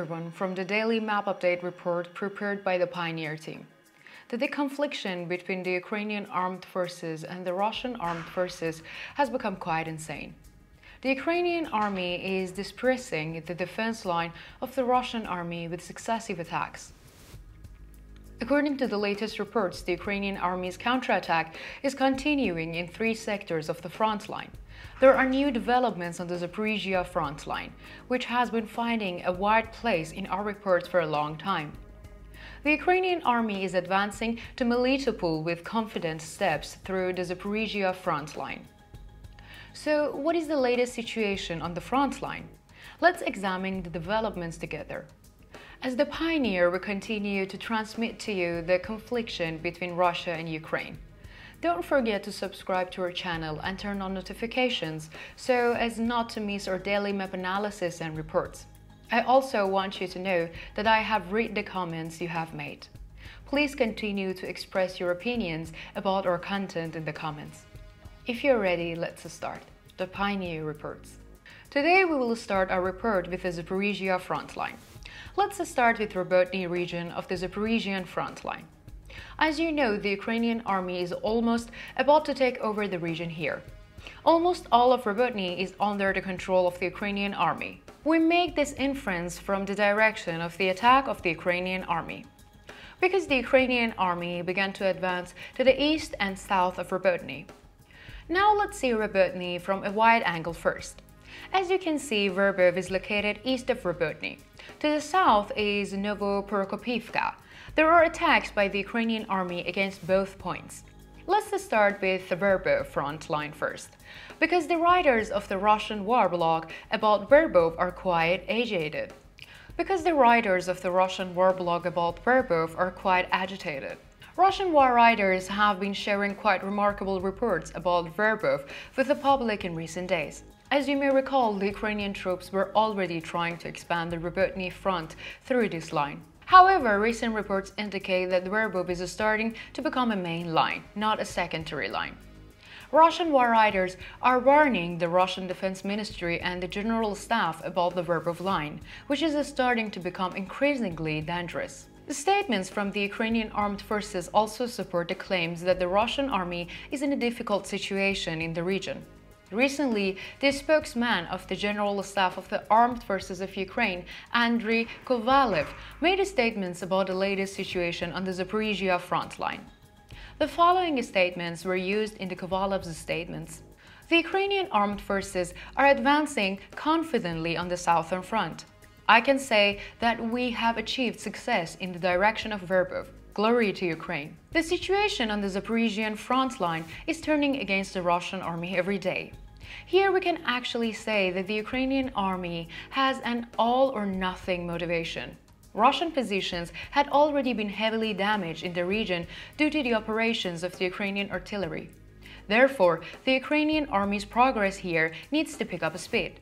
everyone from the daily map update report prepared by the Pioneer team. The deconfliction between the Ukrainian Armed Forces and the Russian Armed Forces has become quite insane. The Ukrainian army is dispersing the defense line of the Russian army with successive attacks. According to the latest reports, the Ukrainian army's counterattack is continuing in 3 sectors of the front line. There are new developments on the Zaporizhia front line, which has been finding a wide place in our reports for a long time. The Ukrainian army is advancing to Melitopol with confident steps through the Zaporizhia front line. So, what is the latest situation on the front line? Let's examine the developments together. As the Pioneer, we continue to transmit to you the confliction between Russia and Ukraine. Don't forget to subscribe to our channel and turn on notifications so as not to miss our daily map analysis and reports. I also want you to know that I have read the comments you have made. Please continue to express your opinions about our content in the comments. If you're ready, let's start. The Pioneer reports. Today we will start our report with the Zaporizhia front line. Let's start with Robotyne region of the Zaporizhian front line. As you know, the Ukrainian army is almost about to take over the region here. Almost all of Robotyne is under the control of the Ukrainian army. We make this inference from the direction of the attack of the Ukrainian army, because the Ukrainian army began to advance to the east and south of Robotyne. Now let's see Robotyne from a wide angle first. As you can see, Verbov is located east of Robotyne. To the south is Novoprokopivka. There are attacks by the Ukrainian army against both points. Let's start with the Verbov front line first, because the writers of the Russian war blog about Verbov are quite agitated. Russian war writers have been sharing quite remarkable reports about Verbov with the public in recent days. As you may recall, the Ukrainian troops were already trying to expand the Robotyne front through this line. However, recent reports indicate that Verbov is starting to become a main line, not a secondary line. Russian war writers are warning the Russian Defense Ministry and the General Staff about the Verbov line, which is starting to become increasingly dangerous. The statements from the Ukrainian Armed Forces also support the claims that the Russian army is in a difficult situation in the region. Recently, the spokesman of the General Staff of the Armed Forces of Ukraine, Andriy Kovalev, made statements about the latest situation on the Zaporizhia front line. The following statements were used in the Kovalev's statements. The Ukrainian Armed Forces are advancing confidently on the southern front. I can say that we have achieved success in the direction of Verbov. Glory to Ukraine. The situation on the Zaporizhian front line is turning against the Russian army every day. Here we can actually say that the Ukrainian army has an all-or-nothing motivation. Russian positions had already been heavily damaged in the region due to the operations of the Ukrainian artillery. Therefore, the Ukrainian army's progress here needs to pick up speed.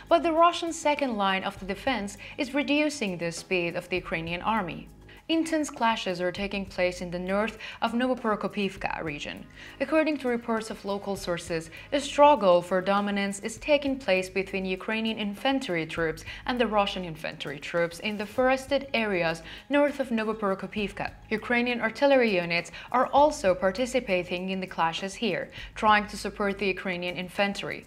But the Russian second line of the defense is reducing the speed of the Ukrainian army. Intense clashes are taking place in the north of Novoprokopivka region. According to reports of local sources, a struggle for dominance is taking place between Ukrainian infantry troops and the Russian infantry troops in the forested areas north of Novoprokopivka. Ukrainian artillery units are also participating in the clashes here, trying to support the Ukrainian infantry.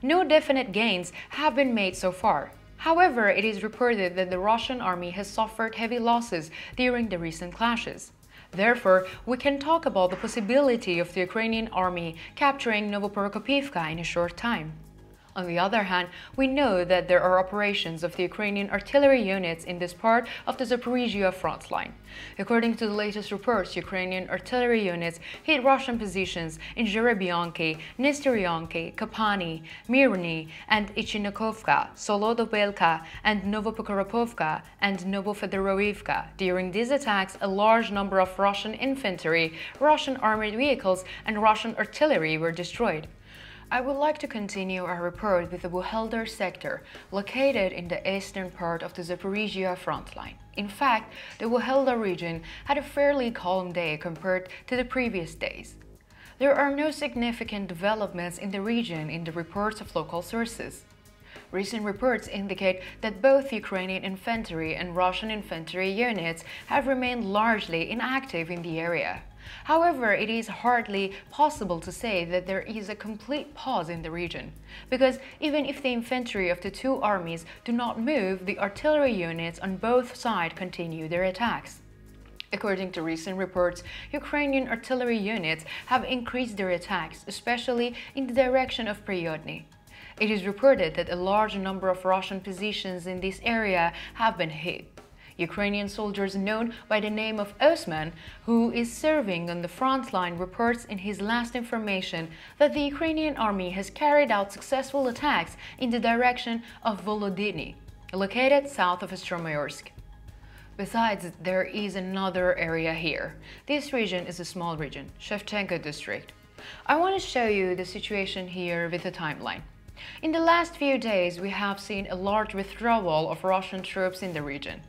No definite gains have been made so far. However, it is reported that the Russian army has suffered heavy losses during the recent clashes. Therefore, we can talk about the possibility of the Ukrainian army capturing Novoprokopivka in a short time. On the other hand, we know that there are operations of the Ukrainian artillery units in this part of the Zaporizhia front line. According to the latest reports, Ukrainian artillery units hit Russian positions in Zherebyanki, Nesteryanki, Kapani, Mirny, and Ichinokovka, Solodobelka, and Novopokropovka, and Novofedorivka. During these attacks, a large number of Russian infantry, Russian armored vehicles, and Russian artillery were destroyed. I would like to continue our report with the Vuhledar sector, located in the eastern part of the Zaporizhia front line. In fact, the Vuhledar region had a fairly calm day compared to the previous days. There are no significant developments in the region in the reports of local sources. Recent reports indicate that both Ukrainian infantry and Russian infantry units have remained largely inactive in the area. However, it is hardly possible to say that there is a complete pause in the region, because even if the infantry of the two armies do not move, the artillery units on both sides continue their attacks. According to recent reports, Ukrainian artillery units have increased their attacks, especially in the direction of Priyodny. It is reported that a large number of Russian positions in this area have been hit. Ukrainian soldiers known by the name of Osman, who is serving on the front line, reports in his last information that the Ukrainian army has carried out successful attacks in the direction of Volodiny, located south of Stromayorsk. Besides, there is another area here. This region is a small region, Shevchenko district. I want to show you the situation here with a timeline. In the last few days, we have seen a large withdrawal of Russian troops in the region.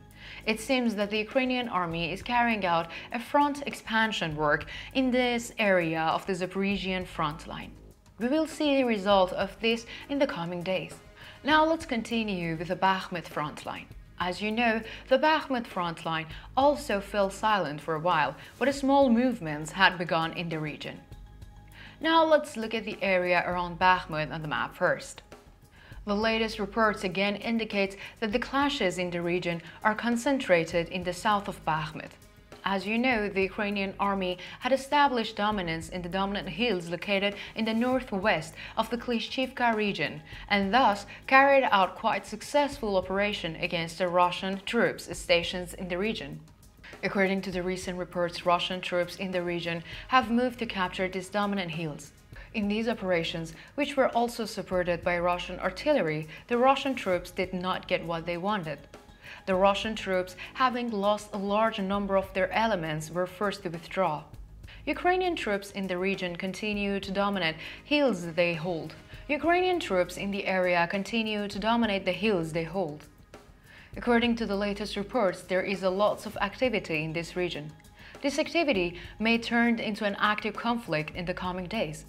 It seems that the Ukrainian army is carrying out a front expansion work in this area of the Zaporizhian front line. We will see the result of this in the coming days. Now let's continue with the Bakhmut front line. As you know, the Bakhmut front line also fell silent for a while, but small movements had begun in the region. Now let's look at the area around Bakhmut on the map first. The latest reports again indicate that the clashes in the region are concentrated in the south of Bakhmut. As you know, the Ukrainian army had established dominance in the dominant hills located in the northwest of the Klishchivka region, and thus carried out quite successful operation against the Russian troops stationed in the region. According to the recent reports, Russian troops in the region have moved to capture these dominant hills. In these operations, which were also supported by Russian artillery, the Russian troops did not get what they wanted. The Russian troops, having lost a large number of their elements, were forced to withdraw. Ukrainian troops in the region continue to dominate hills they hold. Ukrainian troops in the area continue to dominate the hills they hold. According to the latest reports, there is a lot of activity in this region. This activity may turn into an active conflict in the coming days.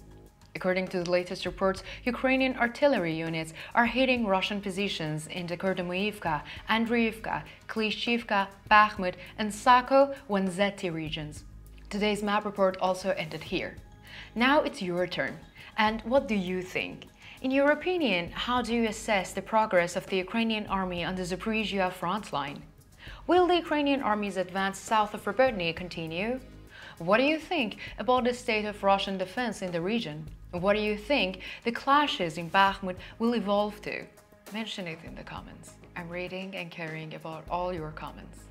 According to the latest reports, Ukrainian artillery units are hitting Russian positions in the Kurdymuivka, Andriivka, Klishchivka, Bakhmut, and Sako-Wanzeti regions. Today's map report also ended here. Now it's your turn. And what do you think? In your opinion, how do you assess the progress of the Ukrainian army on the Zaporizhia front line? Will the Ukrainian army's advance south of Robotyne continue? What do you think about the state of Russian defense in the region? What do you think the clashes in Bakhmut will evolve to? Mention it in the comments. I'm reading and caring about all your comments.